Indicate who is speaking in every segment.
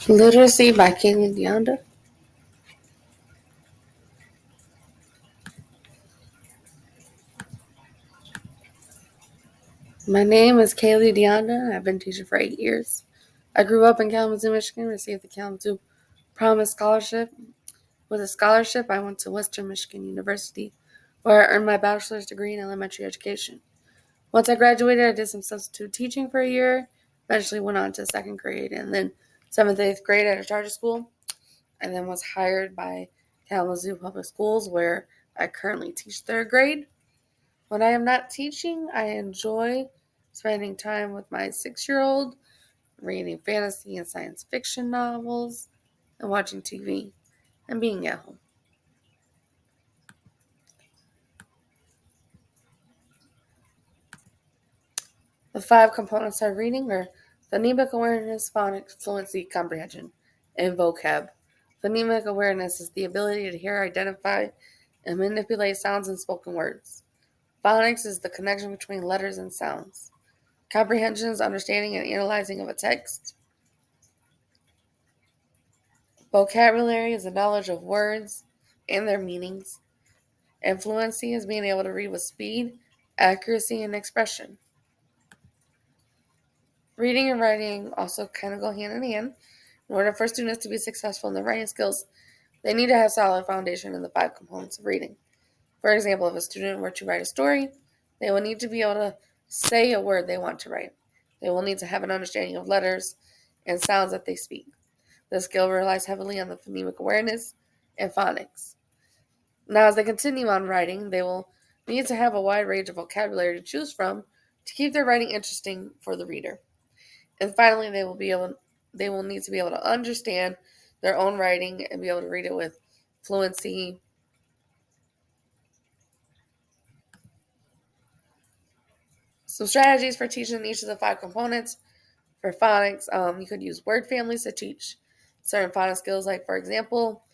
Speaker 1: Literacy by Kaylee Deonda. My name is Kaylee Deonda. I've been teaching for 8 years. I grew up in Kalamazoo, Michigan, received the Kalamazoo Promise Scholarship. With a scholarship, I went to Western Michigan University, where I earned my bachelor's degree in elementary education. Once I graduated, I did some substitute teaching for a year, eventually went on to second grade, and then 7th, 8th grade at a charter school, and then was hired by Kalamazoo Public Schools, where I currently teach 3rd grade. When I am not teaching, I enjoy spending time with my 6-year-old, reading fantasy and science fiction novels, and watching TV, and being at home. The 5 components of reading are phonemic awareness, phonics, fluency, comprehension, and vocab. Phonemic awareness is the ability to hear, identify, and manipulate sounds in spoken words. Phonics is the connection between letters and sounds. Comprehension is understanding and analyzing of a text. Vocabulary is the knowledge of words and their meanings. And fluency is being able to read with speed, accuracy, and expression. Reading and writing also kind of go hand in hand. In order for students to be successful in their writing skills, they need to have solid foundation in the 5 components of reading. For example, if a student were to write a story, they will need to be able to say a word they want to write. They will need to have an understanding of letters and sounds that they speak. This skill relies heavily on the phonemic awareness and phonics. Now, as they continue on writing, they will need to have a wide range of vocabulary to choose from to keep their writing interesting for the reader. And finally, they will need to be able to understand their own writing and be able to read it with fluency. Some strategies for teaching each of the 5 components. For phonics, you could use word families to teach certain phonics skills. Like, for example,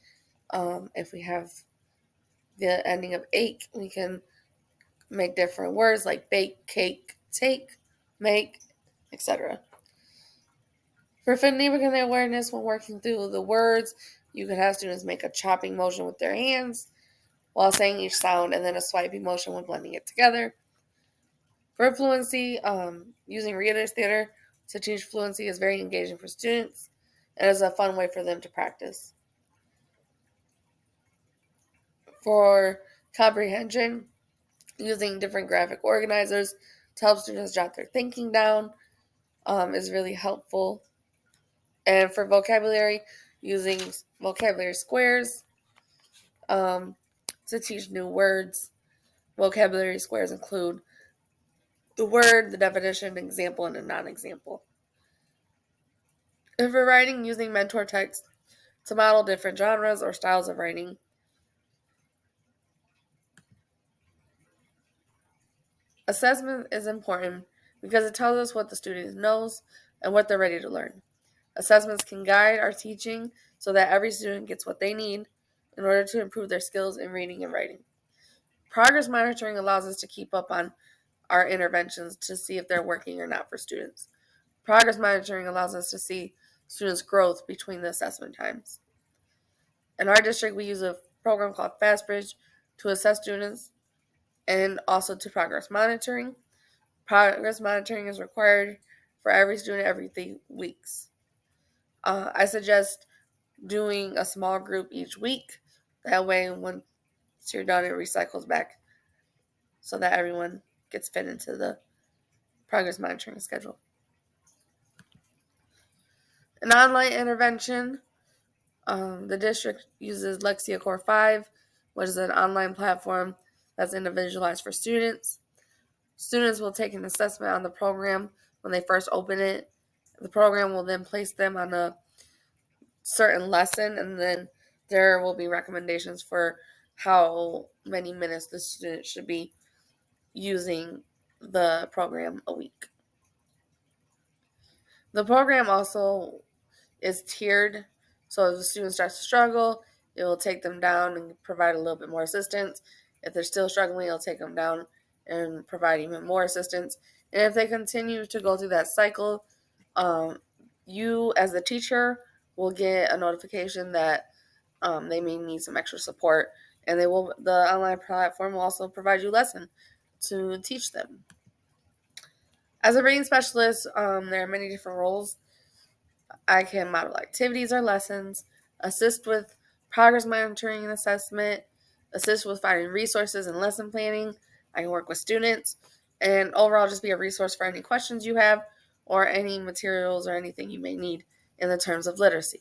Speaker 1: if we have the ending of "ake," we can make different words like bake, cake, take, make, etc. For phonemic awareness, when working through the words, you could have students make a chopping motion with their hands while saying each sound, and then a swiping motion when blending it together. For fluency, using reader's theater to teach fluency is very engaging for students and is a fun way for them to practice. For comprehension, using different graphic organizers to help students jot their thinking down is really helpful. And for vocabulary, using vocabulary squares to teach new words. Vocabulary squares include the word, the definition, example, and a non-example. And for writing, using mentor text to model different genres or styles of writing. Assessment is important because it tells us what the student knows and what they're ready to learn. Assessments can guide our teaching so that every student gets what they need in order to improve their skills in reading and writing. Progress monitoring allows us to keep up on our interventions to see if they're working or not for students. Progress monitoring allows us to see students' growth between the assessment times. In our district, we use a program called FastBridge to assess students and also to progress monitoring. Progress monitoring is required for every student every 3 weeks. I suggest doing a small group each week. That way, once you're done, it recycles back so that everyone gets fit into the progress monitoring schedule. An online intervention, the district uses Lexia Core 5, which is an online platform that's individualized for students. Students will take an assessment on the program when they first open it. The program will then place them on a certain lesson, and then there will be recommendations for how many minutes the student should be using the program a week. The program also is tiered, so if the student starts to struggle, it will take them down and provide a little bit more assistance. If they're still struggling, it'll take them down and provide even more assistance. And if they continue to go through that cycle, you as the teacher will get a notification that they may need some extra support, and the online platform will also provide you a lesson to teach them. As a reading specialist, there are many different roles. I can model activities or lessons, assist with progress monitoring and assessment, assist with finding resources and lesson planning. I can work with students, and overall just be a resource for any questions you have or any materials or anything you may need in the terms of literacy.